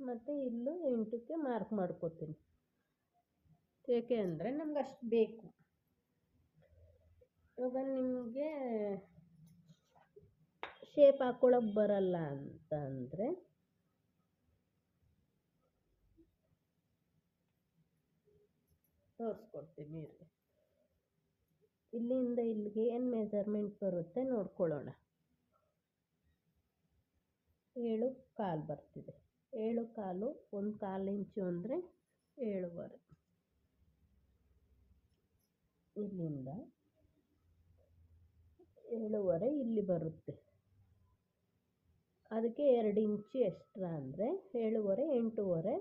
ಮತ್ತು ಇಲ್ಲೂ 8ಕ್ಕೆ ಮಾರ್ಕ್ ಮಾಡ್ಕೋತೀನಿ. ಏಕೆ ಅಂದರೆ ನಮ್ಗೆ ಅಷ್ಟು ಬೇಕು. ಇವಾಗ ನಿಮಗೆ ಶೇಪ್ ಹಾಕ್ಕೊಳಕ್ಕೆ ಬರಲ್ಲ ಅಂತ ಅಂದರೆ ತೋರಿಸ್ಕೊಡ್ತೀನಿ. ಇಲ್ಲಿಂದ ಇಲ್ಲಿಗೆ ಏನು ಮೆಜರ್ಮೆಂಟ್ ಬರುತ್ತೆ ನೋಡ್ಕೊಳ್ಳೋಣ. 7 ಕಾಲು ಬರ್ತಿದೆ. 7 ಕಾಲು 1/4 ಇಂಚು ಅಂದರೆ 7.5. ಇಲ್ಲಿಂದ 7.5 ಇಲ್ಲಿ ಬರುತ್ತೆ. ಅದಕ್ಕೆ 2 ಇಂಚು ಎಕ್ಸ್ಟ್ರಾ ಅಂದರೆ 7.5, 8.5,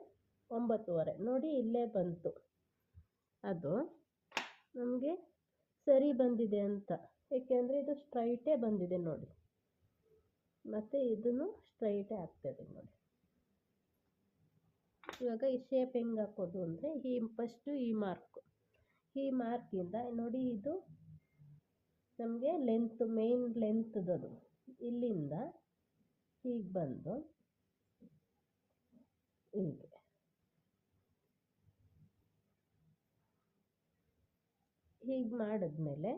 9.5 ನೋಡಿ ಇಲ್ಲೇ ಬಂತು. ಅದು ನಮಗೆ ಸರಿ ಬಂದಿದೆ ಅಂತ, ಏಕೆಂದರೆ ಇದು ಸ್ಟ್ರೈಟೇ ಬಂದಿದೆ ನೋಡಿ. ಮತ್ತು ಇದನ್ನು ಸ್ಟ್ರೈಟೇ ಆಗ್ತದೆ ನೋಡಿ. ಇವಾಗ ಈ ಶೇಪ್ ಹೆಂಗೆ ಹಾಕೋದು ಅಂದರೆ ಫಸ್ಟು ಈ ಮಾರ್ಕಿಂದ ನೋಡಿ, ಇದು ನಮಗೆ ಮೇನ್ ಲೆಂತ್ದದು. ಇಲ್ಲಿಂದ ಹೀಗೆ ಬಂದು ಹೀಗೆ ಮಾಡಿದ್ಮೇಲೆ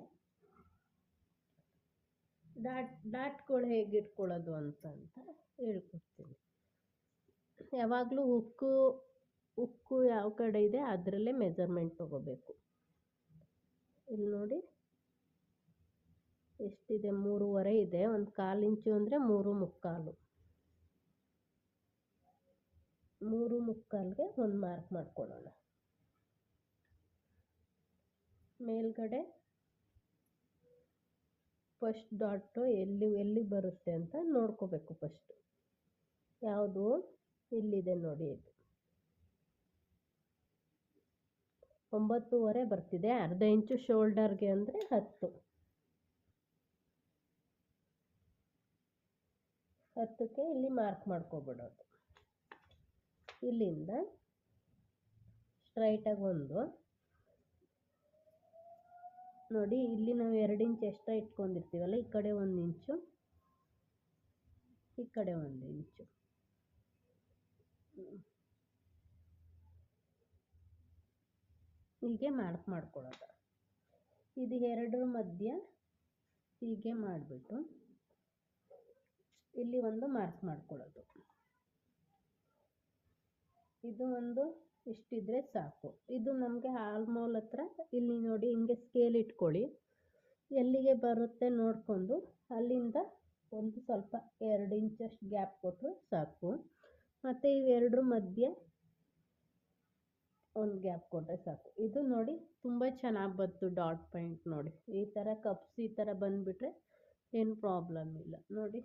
ಡಾಟ್ಗಳು ಹೇಗೆ ಇಟ್ಕೊಳ್ಳೋದು ಅಂತ ಹೇಳ್ಕೊಡ್ತೀನಿ. ಯಾವಾಗಲೂ ಉಕ್ಕು ಯಾವ ಕಡೆ ಇದೆ ಅದರಲ್ಲೇ ಮೆಜರ್ಮೆಂಟ್ ತೊಗೋಬೇಕು. ಇಲ್ಲಿ ನೋಡಿ ಎಷ್ಟಿದೆ, 3.5 ಇದೆ. 1/4 ಇಂಚು ಅಂದರೆ 3.75. 3.75ಗೆ ಒಂದು ಮಾರ್ಕ್ ಮಾಡ್ಕೊಳ್ಳೋಣ. ಮೇಲ್ಗಡೆ ಫಸ್ಟ್ ಡಾಟು ಎಲ್ಲಿ ಬರುತ್ತೆ ಅಂತ ನೋಡ್ಕೋಬೇಕು. ಫಸ್ಟು ಯಾವುದು ಇಲ್ಲಿದೆ ನೋಡಿ, ಇದು 9.5 ಬರ್ತಿದೆ. ಅರ್ಧ ಇಂಚು ಶೋಲ್ಡರ್ಗೆ ಅಂದರೆ 10ಕ್ಕೆ ಇಲ್ಲಿ ಮಾರ್ಕ್ ಮಾಡ್ಕೊಬಿಡೋದು. ಇಲ್ಲಿಂದ ಸ್ಟ್ರೈಟಾಗಿ ಒಂದು ನೋಡಿ, ಇಲ್ಲಿ ನಾವು 2 ಇಂಚ್ ಎಕ್ಸ್ಟ್ರಾ ಇಟ್ಕೊಂಡಿರ್ತೀವಲ್ಲ, ಈ ಕಡೆ 1 ಇಂಚು, ಈ ಕಡೆ 1 ಇಂಚು. ಹೀಗೆ ಮಾಡ್ಕೊಳ್ಳೋದು. ಇದು ಎರಡರ ಮಧ್ಯ ಹೀಗೆ ಮಾಡಿಬಿಟ್ಟು ಇಲ್ಲಿ ಒಂದು ಮಾರ್ಕ್ ಮಾಡ್ಕೊಳ್ಳೋದು. ಇದು ಒಂದು ಇಷ್ಟಿದ್ರೆ ಸಾಕು. ಇದು ನಮಗೆ ಆಲ್ಮೋಲ್ ಹತ್ರ ಇಲ್ಲಿ ನೋಡಿ ಹಿಂಗೆ ಸ್ಕೇಲ್ ಇಟ್ಕೊಳ್ಳಿ, ಎಲ್ಲಿಗೆ ಬರುತ್ತೆ ನೋಡಿಕೊಂಡು ಅಲ್ಲಿಂದ ಒಂದು ಸ್ವಲ್ಪ 2 ಇಂಚಷ್ಟು ಗ್ಯಾಪ್ ಕೊಟ್ಟರು ಸಾಕು. ಮತ್ತು ಇವೆರಡರ ಮಧ್ಯೆ ಒಂದು ಗ್ಯಾಪ್ ಕೊಟ್ಟರೆ ಸಾಕು. ಇದು ನೋಡಿ ತುಂಬ ಚೆನ್ನಾಗಿ ಬಂತು ಡಾಟ್ ಪಾಯಿಂಟ್. ನೋಡಿ ಈ ಥರ ಕಪ್ಸ್ ಈ ಥರ ಬಂದುಬಿಟ್ರೆ ಏನು ಪ್ರಾಬ್ಲಮ್ ಇಲ್ಲ. ನೋಡಿ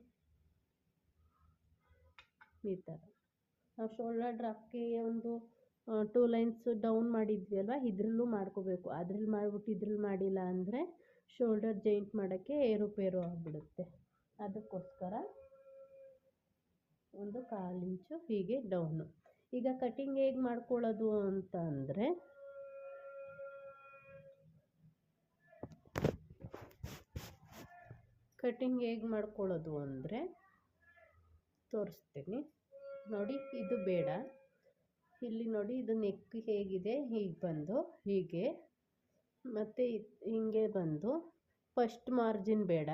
ಈ ಥರ ನಾವು ಶೋಲ್ಡರ್ ಡ್ರಾಪ್ಗೆ ಒಂದು 2 ಲೈನ್ಸ್ ಡೌನ್ ಮಾಡಿದ್ವಿ ಅಲ್ವಾ, ಇದ್ರಲ್ಲೂ ಮಾಡ್ಕೋಬೇಕು. ಅದ್ರಲ್ಲಿ ಮಾಡಿಬಿಟ್ಟು ಇದ್ರಲ್ಲಿ ಮಾಡಿಲ್ಲ ಅಂದರೆ ಶೋಲ್ಡರ್ ಜಾಯಿಂಟ್ ಮಾಡೋಕ್ಕೆ ಏರುಪೇರು ಆಗಿಬಿಡುತ್ತೆ. ಅದಕ್ಕೋಸ್ಕರ ಒಂದು 1/4 ಇಂಚು ಹೀಗೆ ಡೌನು. ಈಗ ಕಟಿಂಗ್ ಹೇಗೆ ಮಾಡ್ಕೊಳ್ಳೋದು ಅಂತ ಅಂದರೆ, ತೋರಿಸ್ತೀನಿ ನೋಡಿ. ಇದು ಬೇಡ, ಇಲ್ಲಿ ನೋಡಿ ಇದು ನೆಕ್ ಹೇಗಿದೆ ಹೀಗೆ ಬಂದು ಹೀಗೆ, ಮತ್ತು ಹಿಂಗೆ ಬಂದು ಫಸ್ಟ್ ಮಾರ್ಜಿನ್ ಬೇಡ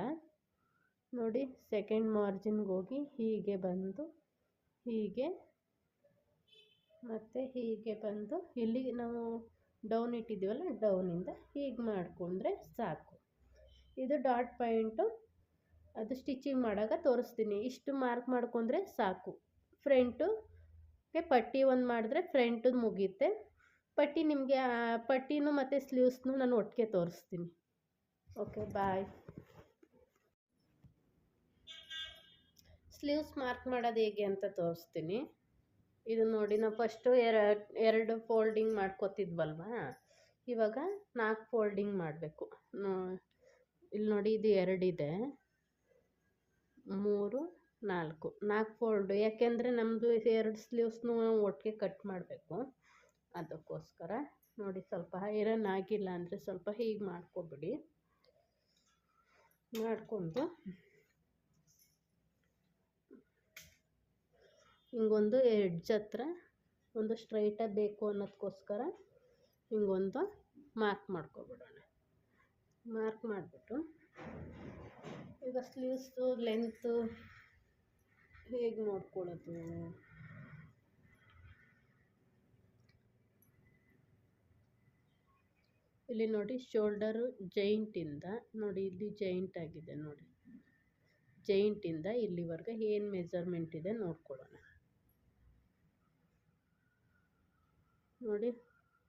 ನೋಡಿ, ಸೆಕೆಂಡ್ ಮಾರ್ಜಿನ್ಗೆ ಹೋಗಿ ಹೀಗೆ ಬಂದು ಹೀಗೆ, ಮತ್ತು ಹೀಗೆ ಬಂದು ಇಲ್ಲಿ ನಾವು ಡೌನ್ ಇಟ್ಟಿದ್ದೀವಲ್ಲ ಡೌನಿಂದ ಹೀಗೆ ಮಾಡಿಕೊಂಡ್ರೆ ಸಾಕು. ಇದು ಡಾಟ್ ಪಾಯಿಂಟು. ಅದು ಸ್ಟಿಚಿಂಗ್ ಮಾಡೋಕೆ ತೋರಿಸ್ತೀನಿ. ಇಷ್ಟು ಮಾರ್ಕ್ ಮಾಡ್ಕೊಂಡ್ರೆ ಸಾಕು. ಫ್ರಂಟುಗೆ ಪಟ್ಟಿ ಒಂದು ಮಾಡಿದ್ರೆ ಫ್ರಂಟು ಮುಗಿಯುತ್ತೆ. ಪಟ್ಟಿ ನಿಮಗೆ ಪಟ್ಟಿನೂ ಮತ್ತು ಸ್ಲೀವ್ಸ್ನೂ ನಾನು ಒಟ್ಟಿಗೆ ತೋರಿಸ್ತೀನಿ. ಓಕೆ, ಬಾಯ್. ಸ್ಲೀವ್ಸ್ ಮಾರ್ಕ್ ಮಾಡೋದು ಹೇಗೆ ಅಂತ ತೋರಿಸ್ತೀನಿ. ಇದು ನೋಡಿ, ನಾವು ಫಸ್ಟು ಎರಡು ಫೋಲ್ಡಿಂಗ್ ಮಾಡ್ಕೊತಿದ್ವಲ್ವ, ಇವಾಗ 4 ಫೋಲ್ಡಿಂಗ್ ಮಾಡಬೇಕು. ಇಲ್ಲಿ ನೋಡಿ ಇದು 2 ಇದೆ, 3, 4 ಫೋಲ್ಡು. ಯಾಕೆಂದರೆ ನಮ್ಮದು 2 ಸ್ಲೀವ್ಸ್ನೂ ಒಟ್ಟಿಗೆ ಕಟ್ ಮಾಡಬೇಕು. ಅದಕ್ಕೋಸ್ಕರ ನೋಡಿ, ಸ್ವಲ್ಪ ಐರನ್ ಆಗಿಲ್ಲ ಅಂದರೆ ಸ್ವಲ್ಪ ಹೀಗೆ ಮಾಡ್ಕೊಬಿಡಿ. ಮಾಡಿಕೊಂಡು ಹಿಂಗೊಂದು ಎಡ್ಜ್ ಹತ್ರ ಒಂದು ಸ್ಟ್ರೈಟಾಗಿ ಬೇಕು ಅನ್ನೋದಕ್ಕೋಸ್ಕರ ಹಿಂಗೊಂದು ಮಾರ್ಕ್ ಮಾಡ್ಕೊಬಿಡೋಣ. ಮಾರ್ಕ್ ಮಾಡಿಬಿಟ್ಟು ಈಗ ಸ್ಲೀವ್ಸ್ದು ಲೆಂತು ಹೇಗೆ ನೋಡ್ಕೊಳ್ಳೋದು, ಇಲ್ಲಿ ನೋಡಿ ಶೋಲ್ಡರು ಜಾಯಿಂಟಿಂದ ನೋಡಿ, ಇಲ್ಲಿ ಜಾಯಿಂಟ್ ಆಗಿದೆ ನೋಡಿ, ಜಾಯಿಂಟಿಂದ ಇಲ್ಲಿವರೆಗೆ ಏನು ಮೆಜರ್ಮೆಂಟ್ ಇದೆ ನೋಡ್ಕೊಳ್ಳೋಣ. ನೋಡಿ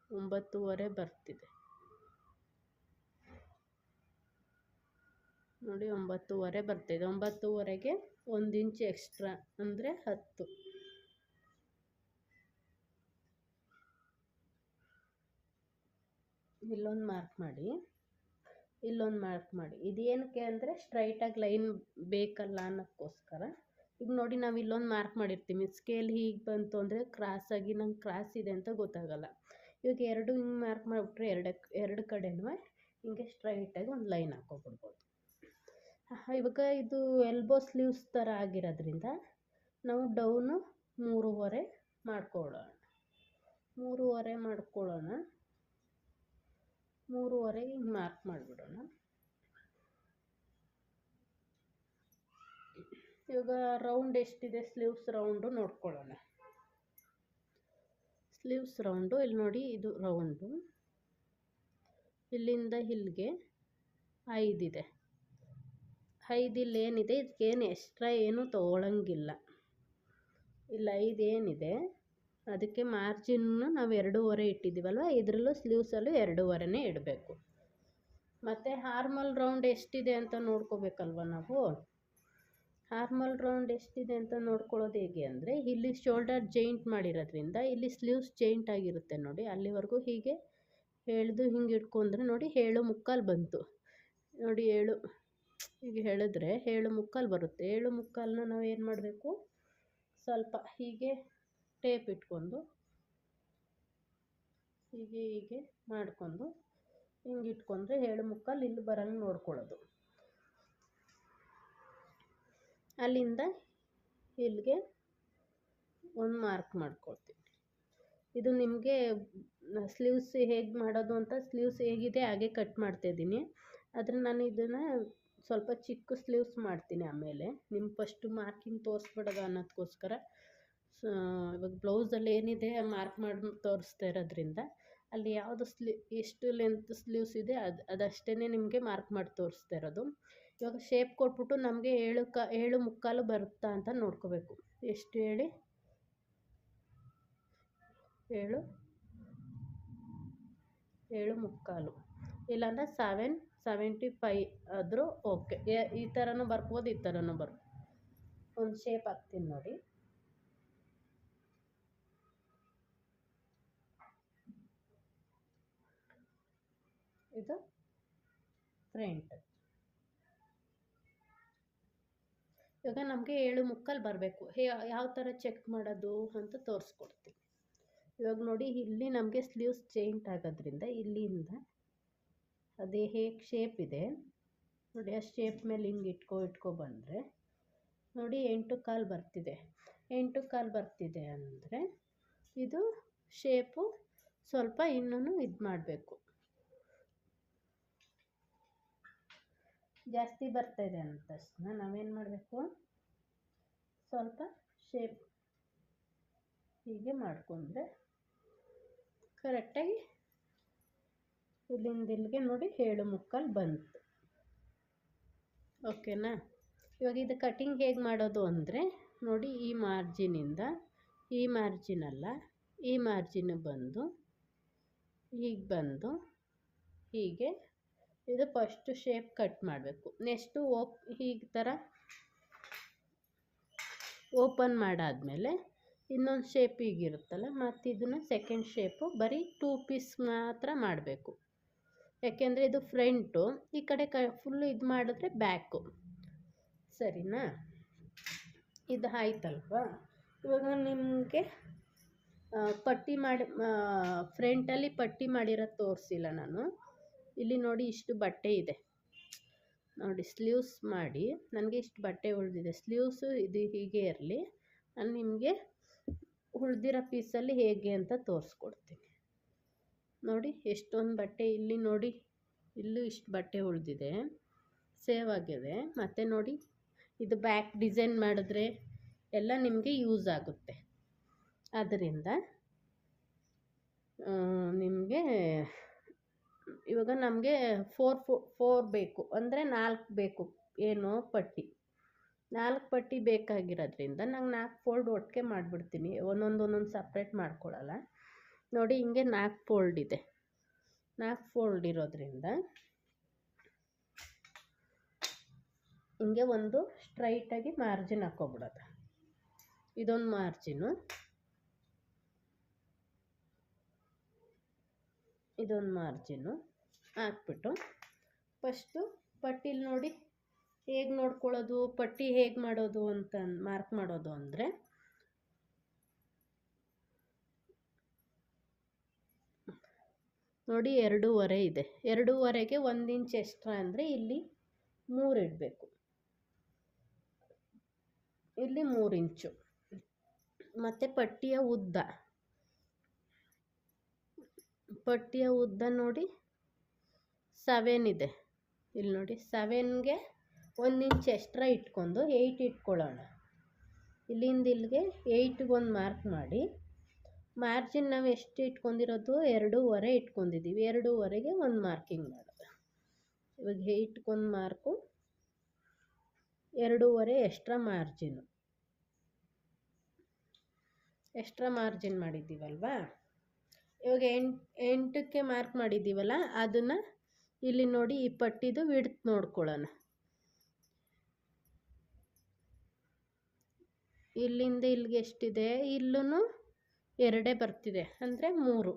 9.5 ಬರ್ತಿದೆ ನೋಡಿ, 9.5 ಬರ್ತಿದೆ. 9.5ಗೆ 1 ಇಂಚ್ ಎಕ್ಸ್ಟ್ರಾ ಅಂದರೆ 10. ಇಲ್ಲೊಂದು ಮಾರ್ಕ್ ಮಾಡಿ, ಇಲ್ಲೊಂದು ಮಾರ್ಕ್ ಮಾಡಿ. ಇದೇನಕ್ಕೆ ಅಂದರೆ ಸ್ಟ್ರೈಟಾಗಿ ಲೈನ್ ಬೇಕಲ್ಲ ಅನ್ನೋಕ್ಕೋಸ್ಕರ. ಈಗ ನೋಡಿ, ನಾವು ಇಲ್ಲೊಂದು ಮಾರ್ಕ್ ಮಾಡಿರ್ತೀವಿ. ಸ್ಕೇಲ್ ಹೀಗೆ ಬಂತು ಅಂದರೆ ಕ್ರಾಸಾಗಿ ನಂಗೆ ಕ್ರಾಸ್ ಇದೆ ಅಂತ ಗೊತ್ತಾಗಲ್ಲ. ಇವಾಗ ಎರಡು ಹಿಂಗೆ ಮಾರ್ಕ್ ಮಾಡಿಬಿಟ್ರೆ ಎರಡು ಕಡೆನೂ ಹಿಂಗೆ ಸ್ಟ್ರೈಟಾಗಿ ಒಂದು ಲೈನ್ ಹಾಕ್ಕೊಬಿಡ್ಬೋದು. ಇವಾಗ ಇದು ಎಲ್ಬೋ ಸ್ಲೀವ್ಸ್ ಥರ ಆಗಿರೋದ್ರಿಂದ ನಾವು ಡೌನು 3.5 ಮಾಡ್ಕೊಳ್ಳೋಣ. 3.5 ಮಾಡ್ಕೊಳ್ಳೋಣ. 3.5 ಹಿಂಗೆ ಮಾರ್ಕ್ ಮಾಡಿಬಿಡೋಣ. ಇವಾಗ ರೌಂಡ್ ಎಷ್ಟಿದೆ ಸ್ಲೀವ್ಸ್ ರೌಂಡು ನೋಡ್ಕೊಳ್ಳೋಣ. ಸ್ಲೀವ್ಸ್ ರೌಂಡು ಇಲ್ಲಿ ನೋಡಿ, ಇದು ರೌಂಡು ಇಲ್ಲಿಂದ ಇಲ್ಲಿಗೆ 5 ಇದೆ. 5 ಇಲ್ಲಿ ಏನಿದೆ, ಇದಕ್ಕೇನು ಎಕ್ಸ್ಟ್ರಾ ಏನು ತೊಗೊಳಂಗಿಲ್ಲ. ಇಲ್ಲಿ 5 ಏನಿದೆ ಅದಕ್ಕೆ ಮಾರ್ಜಿನ್ನು ನಾವು 2.5 ಇಟ್ಟಿದ್ದೀವಲ್ವ, ಇದರಲ್ಲೂ ಸ್ಲೀವ್ಸಲ್ಲೂ 2.5ನೇ ಇಡಬೇಕು. ಮತ್ತು ಆರ್ಮಲ್ ರೌಂಡ್ ಎಷ್ಟಿದೆ ಅಂತ ನೋಡ್ಕೋಬೇಕಲ್ವ ನಾವು. ಆರ್ಮಲ್ ರೌಂಡ್ ಎಷ್ಟಿದೆ ಅಂತ ನೋಡ್ಕೊಳ್ಳೋದು ಹೇಗೆ ಅಂದರೆ, ಇಲ್ಲಿ ಶೋಲ್ಡರ್ ಜಾಯಿಂಟ್ ಮಾಡಿರೋದ್ರಿಂದ ಇಲ್ಲಿ ಸ್ಲೀವ್ಸ್ ಜಾಯಿಂಟ್ ಆಗಿರುತ್ತೆ ನೋಡಿ, ಅಲ್ಲಿವರೆಗೂ ಹೀಗೆ ಎಳೆದು ಹಿಂಗೆ ಇಟ್ಕೊಂಡ್ರೆ ನೋಡಿ 7.25 ಬಂತು ನೋಡಿ. ಹೀಗೆ ಎಳೆದ್ರೆ 7.25 ಬರುತ್ತೆ. 7.25ನ ನಾವು ಏನು ಮಾಡಬೇಕು, ಸ್ವಲ್ಪ ಹೀಗೆ ಟೇಪ್ ಇಟ್ಕೊಂಡು ಹೀಗೆ ಮಾಡಿಕೊಂಡು ಹಿಂಗೆ ಇಟ್ಕೊಂಡ್ರೆ 7.25 ಇಲ್ಲಿ ಬರಂಗೆ ನೋಡ್ಕೊಳ್ಳೋದು. ಅಲ್ಲಿಂದ ಇಲ್ಲಿಗೆ ಒಂದು ಮಾರ್ಕ್ ಮಾಡ್ಕೊಳ್ತೀನಿ. ಇದು ನಿಮಗೆ ಸ್ಲೀವ್ಸ್ ಹೇಗೆ ಮಾಡೋದು ಅಂತ ಸ್ಲೀವ್ಸ್ ಹೇಗಿದೆ ಹಾಗೆ ಕಟ್ ಮಾಡ್ತಾಯಿದ್ದೀನಿ. ಆದರೆ ನಾನು ಇದನ್ನು ಸ್ವಲ್ಪ ಚಿಕ್ಕ ಸ್ಲೀವ್ಸ್ ಮಾಡ್ತೀನಿ. ಆಮೇಲೆ ನಿಮ್ಗೆ ಫಸ್ಟು ಮಾರ್ಕಿಂಗ್ ತೋರಿಸ್ಬಿಡೋದು ಅನ್ನೋದಕ್ಕೋಸ್ಕರ ಇವಾಗ ಬ್ಲೌಸಲ್ಲಿ ಏನಿದೆ ಮಾರ್ಕ್ ಮಾಡಿ ತೋರಿಸ್ತಾ ಇರೋದ್ರಿಂದ ಅಲ್ಲಿ ಯಾವುದು ಎಷ್ಟು ಲೆಂತ್ ಸ್ಲೀವ್ಸ್ ಇದೆ ಅದಷ್ಟೇ ನಿಮಗೆ ಮಾರ್ಕ್ ಮಾಡಿ ತೋರಿಸ್ತಾ ಇರೋದು. ಇವಾಗ ಶೇಪ್ ಕೊಟ್ಬಿಟ್ಟು ನಮಗೆ 7 ಮುಕ್ಕಾಲು ಬರುತ್ತಾ ಅಂತ ನೋಡ್ಕೋಬೇಕು. ಎಷ್ಟು ಹೇಳಿ, 7 ಮುಕ್ಕಾಲು, ಇಲ್ಲಾಂದರೆ 7.75 ಆದರೂ ಓಕೆ. ಈ ಥರನೂ ಬರ್ಬೋದು, ಈ ಥರನೂ ಬರ್ಬೋದು. ಒಂದು ಶೇಪ್ ಹಾಕ್ತೀನಿ ನೋಡಿ. ಇದು ಫ್ರಂಟ್. ಇವಾಗ ನಮಗೆ 7 ಮುಕ್ಕಾಲು ಬರಬೇಕು. ಯಾವ ಥರ ಚೆಕ್ ಮಾಡೋದು ಅಂತ ತೋರಿಸ್ಕೊಡ್ತೀನಿ. ಇವಾಗ ನೋಡಿ, ಇಲ್ಲಿ ನಮಗೆ ಸ್ಲೀವ್ಸ್ ಚೇಂಜ್ ಆಗೋದ್ರಿಂದ ಇಲ್ಲಿಂದ ಅದೇ ಹೇಗೆ ಶೇಪ್ ಇದೆ ನೋಡಿ, ಆ ಶೇಪ್ ಮೇಲೆ ಹಿಂಗೆ ಇಟ್ಕೊ ಬಂದರೆ ನೋಡಿ 8 ಬರ್ತಿದೆ. 8 ಬರ್ತಿದೆ ಅಂದರೆ ಇದು ಶೇಪು ಸ್ವಲ್ಪ ಇನ್ನೂ ಇದು ಮಾಡಬೇಕು. ಜಾಸ್ತಿ ಬರ್ತಾಯಿದೆ ಅಂದ ತಕ್ಷಣ ನಾವೇನು ಮಾಡಬೇಕು, ಸ್ವಲ್ಪ ಶೇಪ್ ಹೀಗೆ ಮಾಡಿಕೊಂಡ್ರೆ ಕರೆಕ್ಟಾಗಿ ಇಲ್ಲಿಂದ ಇಲ್ಲಿಗೆ ನೋಡಿ 7 ಮುಕ್ಕಾಲು ಬಂತು. ಓಕೆನಾ? ಇವಾಗ ಇದು ಕಟಿಂಗ್ ಹೇಗೆ ಮಾಡೋದು ಅಂದರೆ ನೋಡಿ, ಈ ಮಾರ್ಜಿನಿಂದ ಈ ಮಾರ್ಜಿನಲ್ಲ, ಈ ಮಾರ್ಜಿನ್ ಬಂದು ಹೀಗೆ ಬಂದು ಹೀಗೆ ಇದು ಫಸ್ಟು ಶೇಪ್ ಕಟ್ ಮಾಡಬೇಕು. ನೆಕ್ಸ್ಟು ಹೀಗೆ ಥರ ಓಪನ್ ಮಾಡಾದಮೇಲೆ ಇನ್ನೊಂದು ಶೇಪ್ ಹೀಗಿರುತ್ತಲ್ಲ, ಮತ್ತು ಇದನ್ನು ಸೆಕೆಂಡ್ ಶೇಪು ಬರೀ 2 ಪೀಸ್ ಮಾತ್ರ ಮಾಡಬೇಕು. ಯಾಕೆಂದರೆ ಇದು ಫ್ರಂಟು, ಈ ಕಡೆ ಫುಲ್ಲು ಇದು ಮಾಡಿದ್ರೆ ಬ್ಯಾಕು. ಸರಿನಾ? ಇದು ಆಯ್ತಲ್ವಾ? ಇವಾಗ ನಿಮಗೆ ಪಟ್ಟಿ ಮಾಡಿ ಫ್ರಂಟಲ್ಲಿ ಪಟ್ಟಿ ಮಾಡಿರೋದು ತೋರಿಸಿಲ್ಲ ನಾನು. ಇಲ್ಲಿ ನೋಡಿ, ಇಷ್ಟು ಬಟ್ಟೆ ಇದೆ ನೋಡಿ. ಸ್ಲೀವ್ಸ್ ಮಾಡಿ ನನಗೆ ಇಷ್ಟು ಬಟ್ಟೆ ಉಳಿದಿದೆ. ಸ್ಲೀವ್ಸು ಇದು ಹೀಗೆ ಇರಲಿ, ನಾನು ನಿಮಗೆ ಉಳಿದಿರೋ ಪೀಸಲ್ಲಿ ಹೇಗೆ ಅಂತ ತೋರಿಸ್ಕೊಡ್ತೀನಿ. ನೋಡಿ, ಎಷ್ಟೊಂದು ಬಟ್ಟೆ ಇಲ್ಲಿ ನೋಡಿ, ಇಲ್ಲೂ ಇಷ್ಟು ಬಟ್ಟೆ ಉಳಿದಿದೆ, ಸೇವ್ ಆಗಿದೆ. ಮತ್ತು ನೋಡಿ, ಇದು ಬ್ಯಾಕ್ ಡಿಸೈನ್ ಮಾಡಿದ್ರೆ ಎಲ್ಲ ನಿಮಗೆ ಯೂಸ್ ಆಗುತ್ತೆ. ಆದ್ದರಿಂದ ನಿಮಗೆ ಇವಾಗ ನಮಗೆ 4 ಬೇಕು ಅಂದರೆ 4 ಬೇಕು. ಏನು ಪಟ್ಟಿ 4 ಪಟ್ಟಿ ಬೇಕಾಗಿರೋದ್ರಿಂದ ನಂಗೆ 4 ಫೋಲ್ಡ್ ಒಟ್ಟಿಗೆ ಮಾಡಿಬಿಡ್ತೀನಿ. ಒಂದೊಂದು ಸಪ್ರೇಟ್ ಮಾಡ್ಕೊಳ್ಳಲ್ಲ. ನೋಡಿ, ಹಿಂಗೆ 4 ಫೋಲ್ಡ್ ಇದೆ. 4 ಫೋಲ್ಡ್ ಇರೋದ್ರಿಂದ ಹಿಂಗೆ ಒಂದು ಸ್ಟ್ರೈಟಾಗಿ ಮಾರ್ಜಿನ್ ಹಾಕ್ಕೊಬಿಡೋದು. ಇದೊಂದು ಮಾರ್ಜಿನು, ಇದೊಂದು ಮಾರ್ಜಿನು ಹಾಕ್ಬಿಟ್ಟು ಫಸ್ಟು ಪಟ್ಟಿಲಿ ನೋಡಿ ಹೇಗೆ ನೋಡ್ಕೊಳ್ಳೋದು, ಪಟ್ಟಿ ಹೇಗೆ ಮಾಡೋದು ಅಂತ ಮಾರ್ಕ್ ಮಾಡೋದು ಅಂದರೆ ನೋಡಿ 2.5 ಇದೆ. 2.5ಗೆ 1 ಇಂಚ್ ಎಕ್ಸ್ಟ್ರಾ ಅಂದರೆ ಇಲ್ಲಿ 3 ಇಡಬೇಕು. ಇಲ್ಲಿ 3 ಇಂಚು. ಮತ್ತು ಪಟ್ಟಿಯ ಉದ್ದ ನೋಡಿ 7 ಇದೆ. ಇಲ್ಲಿ ನೋಡಿ, 7ಗೆ 1 ಇಂಚ್ ಎಕ್ಸ್ಟ್ರಾ ಇಟ್ಕೊಂಡು 8 ಇಟ್ಕೊಳ್ಳೋಣ. ಇಲ್ಲಿಂದ ಇಲ್ಲಿಗೆ 8ಗೆ ಒಂದು ಮಾರ್ಕ್ ಮಾಡಿ, ಮಾರ್ಜಿನ್ ನಾವು ಎಷ್ಟು ಇಟ್ಕೊಂಡಿರೋದು 2.5 ಇಟ್ಕೊಂಡಿದ್ದೀವಿ. 2.5ಗೆ ಒಂದು ಮಾರ್ಕಿಂಗ್ ಮಾಡೋದು. ಇವಾಗ 8ಗೆ ಒಂದು ಮಾರ್ಕು, 2.5 ಎಕ್ಸ್ಟ್ರಾ ಮಾರ್ಜಿನ್ ಮಾಡಿದ್ದೀವಲ್ವಾ. ಇವಾಗ 8ಕ್ಕೆ ಮಾರ್ಕ್ ಮಾಡಿದ್ದೀವಲ್ಲ, ಅದನ್ನು ಇಲ್ಲಿ ನೋಡಿ ಈ ಪಟ್ಟಿದು ವಿಡ್ತ್ ನೋಡ್ಕೊಳ್ಳೋಣ. ಇಲ್ಲಿಂದ ಇಲ್ಲಿಗೆ ಎಷ್ಟಿದೆ, ಇಲ್ಲೂ 2 ಬರ್ತಿದೆ ಅಂದರೆ 3.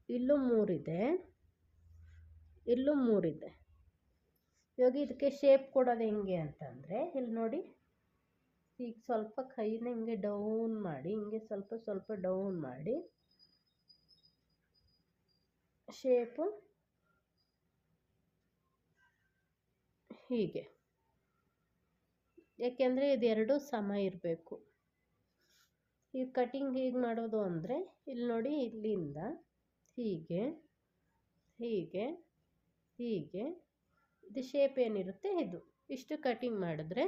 ಇಲ್ಲೂ 3 ಇದೆ, ಇಲ್ಲೂ 3 ಇದೆ. ಇವಾಗ ಇದಕ್ಕೆ ಶೇಪ್ ಕೊಡೋದು ಹೆಂಗೆ ಅಂತಂದರೆ ಇಲ್ಲಿ ನೋಡಿ, ಈಗ ಸ್ವಲ್ಪ ಕೈನ ಹಿಂಗೆ ಡೌನ್ ಮಾಡಿ, ಹಿಂಗೆ ಸ್ವಲ್ಪ ಡೌನ್ ಮಾಡಿ ಶೇಪು ಹೀಗೆ. ಯಾಕೆಂದರೆ ಇದೆರಡು ಸಮ ಇರಬೇಕು. ಈ ಕಟಿಂಗ್ ಹೇಗೆ ಮಾಡೋದು ಅಂದರೆ ಇಲ್ಲಿ ನೋಡಿ, ಇಲ್ಲಿಂದ ಹೀಗೆ ಹೀಗೆ ಹೀಗೆ ಇದು ಶೇಪ್ ಏನಿರುತ್ತೆ ಇದು ಇಷ್ಟು ಕಟಿಂಗ್ ಮಾಡಿದ್ರೆ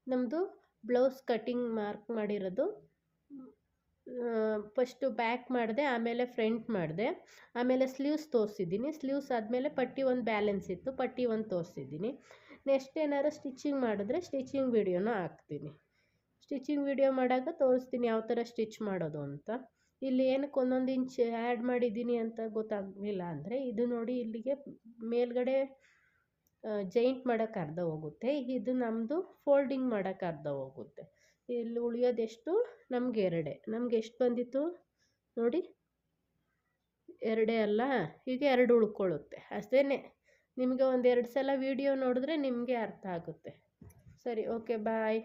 ನಮ್ಮದು ಬ್ಲೌಸ್ ಕಟಿಂಗ್ ಮಾರ್ಕ್ ಮಾಡಿರೋದು. ಫಸ್ಟು ಬ್ಯಾಕ್ ಮಾಡಿದೆ, ಆಮೇಲೆ ಫ್ರಂಟ್ ಮಾಡಿದೆ, ಆಮೇಲೆ ಸ್ಲೀವ್ಸ್ ತೋರಿಸಿದ್ದೀನಿ. ಸ್ಲೀವ್ಸ್ ಆದಮೇಲೆ ಪಟ್ಟಿ ಒಂದು ಬ್ಯಾಲೆನ್ಸ್ ಇತ್ತು, ಪಟ್ಟಿ ಒಂದು ತೋರಿಸಿದ್ದೀನಿ. ನೆಕ್ಸ್ಟ್ ಏನಾರು ಸ್ಟಿಚಿಂಗ್ ಮಾಡಿದ್ರೆ ಸ್ಟಿಚಿಂಗ್ ವಿಡಿಯೋನ ಹಾಕ್ತೀನಿ. ಸ್ಟಿಚಿಂಗ್ ವಿಡಿಯೋ ಮಾಡಾಗ ತೋರಿಸ್ತೀನಿ ಯಾವ ಥರ ಸ್ಟಿಚ್ ಮಾಡೋದು ಅಂತ. ಇಲ್ಲಿ ಏನಕ್ಕೆ ಒಂದೊಂದು ಇಂಚ್ ಆ್ಯಡ್ ಮಾಡಿದ್ದೀನಿ ಅಂತ ಗೊತ್ತಾಗಲಿಲ್ಲ ಅಂದರೆ ಇದು ನೋಡಿ, ಇಲ್ಲಿಗೆ ಮೇಲ್ಗಡೆ ಜೈಂಟ್ ಮಾಡೋಕ್ಕೆ ಅರ್ಧ ಹೋಗುತ್ತೆ, ಇದು ನಮ್ಮದು ಫೋಲ್ಡಿಂಗ್ ಮಾಡೋಕ್ಕೆ ಅರ್ಧ ಹೋಗುತ್ತೆ. ಇಲ್ಲಿ ಉಳಿಯೋದೆಷ್ಟು ನಮ್ಗೆ ನಮ್ಗೆ ಎಷ್ಟು ಬಂದಿತ್ತು ನೋಡಿ, 2 ಅಲ್ಲ, ಈಗ 2 ಉಳ್ಕೊಳ್ಳುತ್ತೆ ಅಷ್ಟೇ. ನಿಮಗೆ ಒಂದು 2 ಸಲ ವೀಡಿಯೋ ನೋಡಿದ್ರೆ ನಿಮಗೆ ಅರ್ಥ ಆಗುತ್ತೆ. ಸರಿ, ಓಕೆ, ಬಾಯ್.